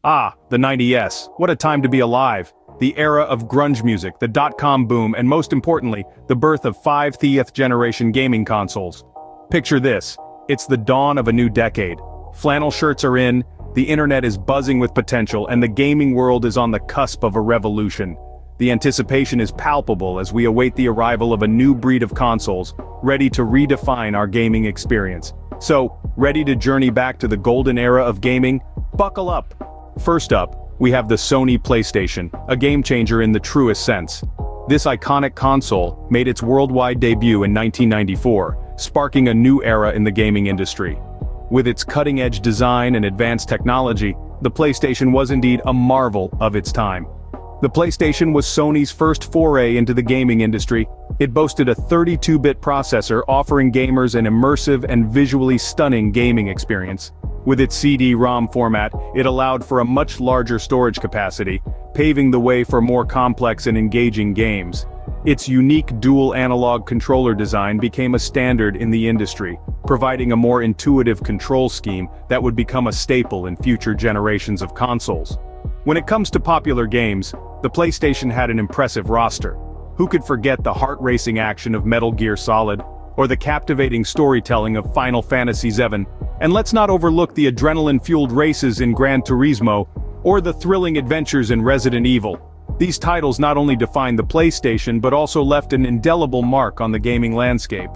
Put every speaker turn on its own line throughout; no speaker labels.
Ah, the 90s. What a time to be alive. The era of grunge music, the dot-com boom, and most importantly, the birth of 5th-Generation gaming consoles. Picture this. It's the dawn of a new decade. Flannel shirts are in, the internet is buzzing with potential, and the gaming world is on the cusp of a revolution. The anticipation is palpable as we await the arrival of a new breed of consoles, ready to redefine our gaming experience. So, ready to journey back to the golden era of gaming? Buckle up! First up, we have the Sony PlayStation, a game-changer in the truest sense. This iconic console made its worldwide debut in 1994, sparking a new era in the gaming industry. With its cutting-edge design and advanced technology, the PlayStation was indeed a marvel of its time. The PlayStation was Sony's first foray into the gaming industry. It boasted a 32-bit processor offering gamers an immersive and visually stunning gaming experience. With its CD-ROM format, it allowed for a much larger storage capacity, paving the way for more complex and engaging games. Its unique dual analog controller design became a standard in the industry, providing a more intuitive control scheme that would become a staple in future generations of consoles. When it comes to popular games, the PlayStation had an impressive roster. Who could forget the heart-racing action of Metal Gear Solid, or the captivating storytelling of Final Fantasy VII? And let's not overlook the adrenaline-fueled races in Gran Turismo, or the thrilling adventures in Resident Evil. These titles not only defined the PlayStation but also left an indelible mark on the gaming landscape.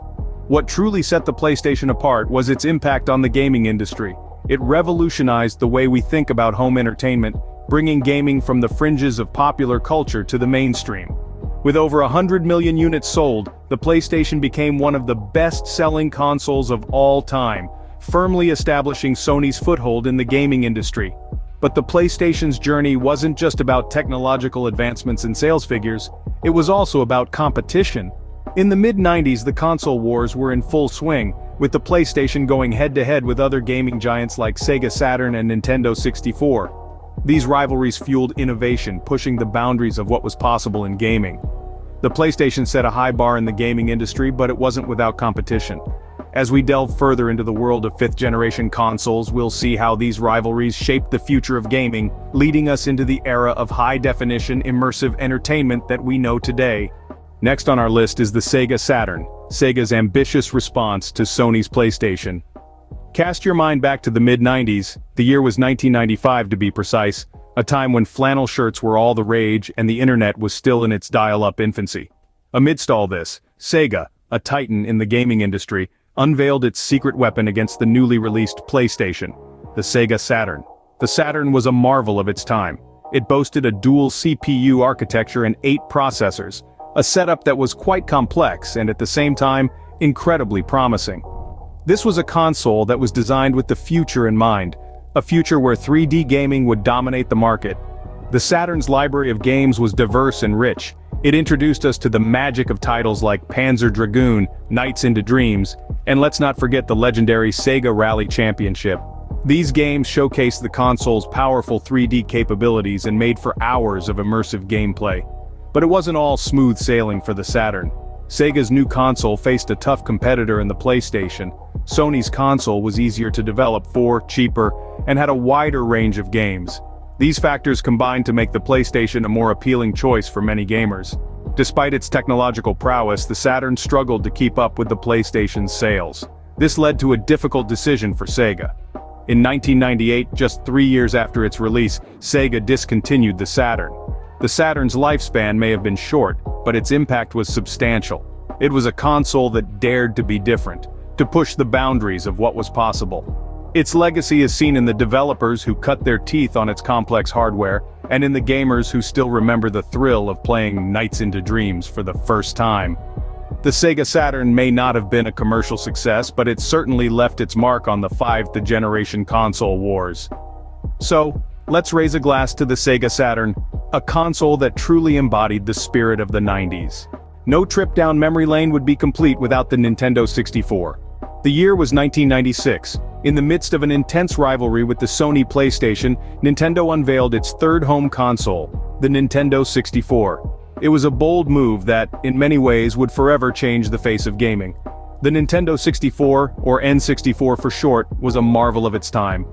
What truly set the PlayStation apart was its impact on the gaming industry. It revolutionized the way we think about home entertainment, bringing gaming from the fringes of popular culture to the mainstream. With over 100 million units sold, the PlayStation became one of the best-selling consoles of all time, firmly establishing Sony's foothold in the gaming industry. But the PlayStation's journey wasn't just about technological advancements and sales figures, it was also about competition. In the mid-90s, the console wars were in full swing, with the PlayStation going head-to-head with other gaming giants like Sega Saturn and Nintendo 64. These rivalries fueled innovation, pushing the boundaries of what was possible in gaming. The PlayStation set a high bar in the gaming industry, but it wasn't without competition. As we delve further into the world of 5th-generation consoles, we'll see how these rivalries shaped the future of gaming, leading us into the era of high-definition, immersive entertainment that we know today. Next on our list is the Sega Saturn, Sega's ambitious response to Sony's PlayStation. Cast your mind back to the mid-90s, the year was 1995 to be precise, a time when flannel shirts were all the rage and the internet was still in its dial-up infancy. Amidst all this, Sega, a titan in the gaming industry, unveiled its secret weapon against the newly released PlayStation, the Sega Saturn. The Saturn was a marvel of its time. It boasted a dual CPU architecture and 8 processors, a setup that was quite complex and at the same time, incredibly promising. This was a console that was designed with the future in mind, a future where 3D gaming would dominate the market. The Saturn's library of games was diverse and rich. It introduced us to the magic of titles like Panzer Dragoon, Nights into Dreams, and let's not forget the legendary Sega Rally Championship. These games showcased the console's powerful 3D capabilities and made for hours of immersive gameplay. But it wasn't all smooth sailing for the Saturn. Sega's new console faced a tough competitor in the PlayStation. Sony's console was easier to develop for, cheaper, and had a wider range of games. These factors combined to make the PlayStation a more appealing choice for many gamers. Despite its technological prowess, the Saturn struggled to keep up with the PlayStation's sales. This led to a difficult decision for Sega. In 1998, just 3 years after its release, Sega discontinued the Saturn. The Saturn's lifespan may have been short, but its impact was substantial. It was a console that dared to be different, to push the boundaries of what was possible. Its legacy is seen in the developers who cut their teeth on its complex hardware, and in the gamers who still remember the thrill of playing Nights into Dreams for the first time. The Sega Saturn may not have been a commercial success, but it certainly left its mark on the 5th-generation console wars. So, let's raise a glass to the Sega Saturn, a console that truly embodied the spirit of the 90s. No trip down memory lane would be complete without the Nintendo 64. The year was 1996. In the midst of an intense rivalry with the Sony PlayStation, Nintendo unveiled its third home console, the Nintendo 64. It was a bold move that, in many ways, would forever change the face of gaming. The Nintendo 64, or N64 for short, was a marvel of its time.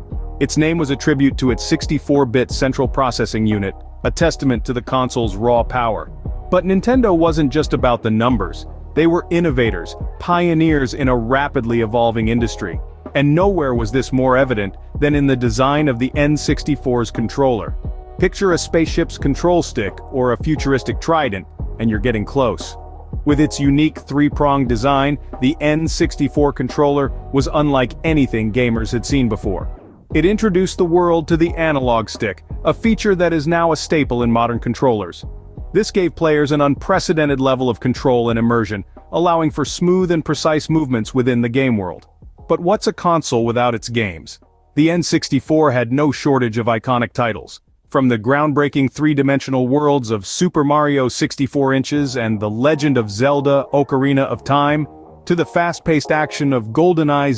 Its name was a tribute to its 64-bit central processing unit, a testament to the console's raw power. But Nintendo wasn't just about the numbers. They were innovators, pioneers in a rapidly evolving industry. And nowhere was this more evident than in the design of the N64's controller. Picture a spaceship's control stick or a futuristic trident, and you're getting close. With its unique three-pronged design, the N64 controller was unlike anything gamers had seen before. It introduced the world to the analog stick, a feature that is now a staple in modern controllers. This gave players an unprecedented level of control and immersion, allowing for smooth and precise movements within the game world. But what's a console without its games? The N64 had no shortage of iconic titles. From the groundbreaking three-dimensional worlds of Super Mario 64 inches and The Legend of Zelda: Ocarina of Time, to the fast-paced action of GoldenEye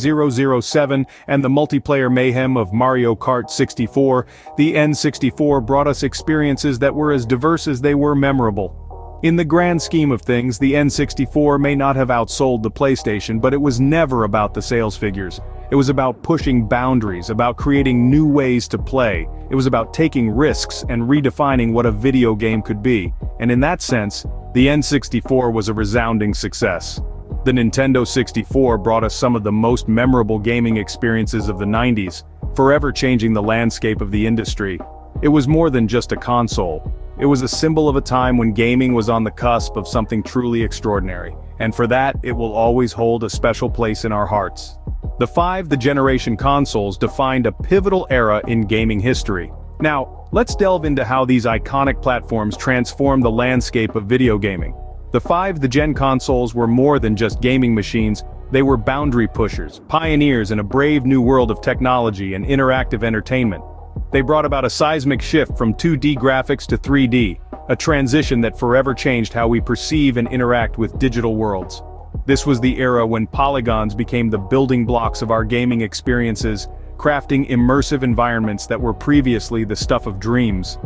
007 and the multiplayer mayhem of Mario Kart 64, the N64 brought us experiences that were as diverse as they were memorable. In the grand scheme of things, the N64 may not have outsold the PlayStation, but it was never about the sales figures. It was about pushing boundaries, about creating new ways to play. It was about taking risks and redefining what a video game could be. And in that sense, the N64 was a resounding success. The Nintendo 64 brought us some of the most memorable gaming experiences of the 90s, forever changing the landscape of the industry. It was more than just a console. It was a symbol of a time when gaming was on the cusp of something truly extraordinary, and for that, it will always hold a special place in our hearts. The 5th-Generation consoles defined a pivotal era in gaming history. Now, let's delve into how these iconic platforms transformed the landscape of video gaming. The 5th-Gen consoles were more than just gaming machines, they were boundary pushers, pioneers in a brave new world of technology and interactive entertainment. They brought about a seismic shift from 2D graphics to 3D, a transition that forever changed how we perceive and interact with digital worlds. This was the era when polygons became the building blocks of our gaming experiences, crafting immersive environments that were previously the stuff of dreams.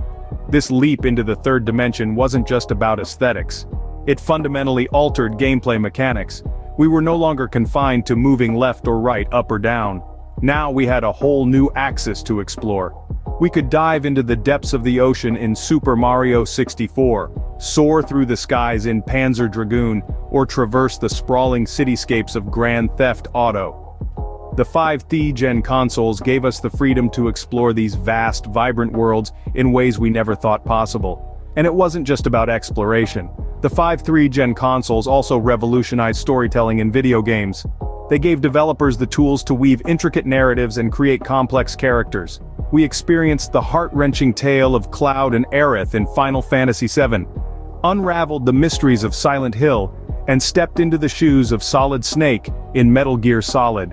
This leap into the third dimension wasn't just about aesthetics. It fundamentally altered gameplay mechanics. We were no longer confined to moving left or right, up or down. Now we had a whole new axis to explore. We could dive into the depths of the ocean in Super Mario 64, soar through the skies in Panzer Dragoon, or traverse the sprawling cityscapes of Grand Theft Auto. The 5th-Gen consoles gave us the freedom to explore these vast, vibrant worlds in ways we never thought possible. And it wasn't just about exploration. The 5th-Gen consoles also revolutionized storytelling in video games. They gave developers the tools to weave intricate narratives and create complex characters. We experienced the heart-wrenching tale of Cloud and Aerith in Final Fantasy VII, unraveled the mysteries of Silent Hill, and stepped into the shoes of Solid Snake in Metal Gear Solid.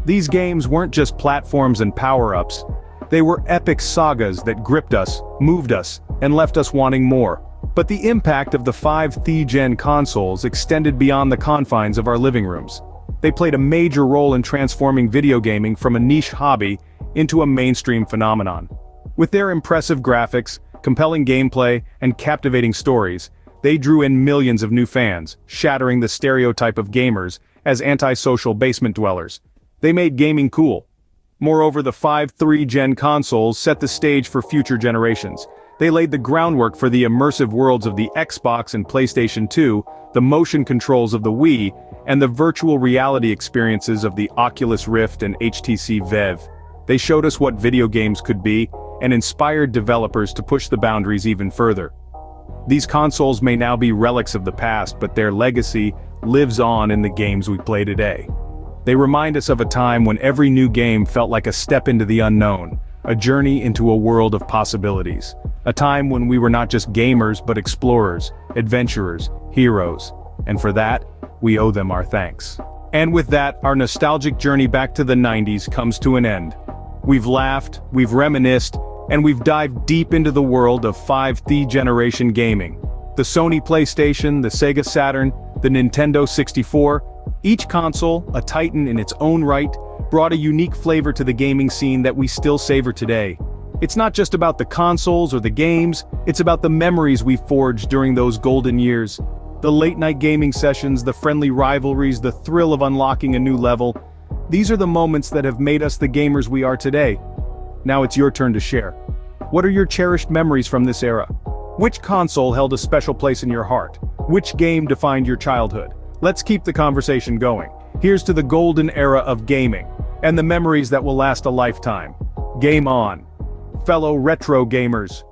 These games weren't just platforms and power-ups. They were epic sagas that gripped us, moved us, and left us wanting more. But the impact of the 5th-Gen consoles extended beyond the confines of our living rooms. They played a major role in transforming video gaming from a niche hobby into a mainstream phenomenon. With their impressive graphics, compelling gameplay, and captivating stories, they drew in millions of new fans, shattering the stereotype of gamers as antisocial basement dwellers. They made gaming cool. Moreover, the 5th-Gen consoles set the stage for future generations. They laid the groundwork for the immersive worlds of the Xbox and PlayStation 2, the motion controls of the Wii, and the virtual reality experiences of the Oculus Rift and HTC Vive. They showed us what video games could be, and inspired developers to push the boundaries even further. These consoles may now be relics of the past, but their legacy lives on in the games we play today. They remind us of a time when every new game felt like a step into the unknown, a journey into a world of possibilities. A time when we were not just gamers but explorers, adventurers, heroes. And for that, we owe them our thanks. And with that, our nostalgic journey back to the 90s comes to an end. We've laughed, we've reminisced, and we've dived deep into the world of 5th-Generation gaming. The Sony PlayStation, the Sega Saturn, the Nintendo 64, each console, a titan in its own right, brought a unique flavor to the gaming scene that we still savor today. It's not just about the consoles or the games, it's about the memories we forged during those golden years. The late-night gaming sessions, the friendly rivalries, the thrill of unlocking a new level. These are the moments that have made us the gamers we are today. Now it's your turn to share. What are your cherished memories from this era? Which console held a special place in your heart? Which game defined your childhood? Let's keep the conversation going. Here's to the golden era of gaming, and the memories that will last a lifetime. Game on. Fellow retro gamers,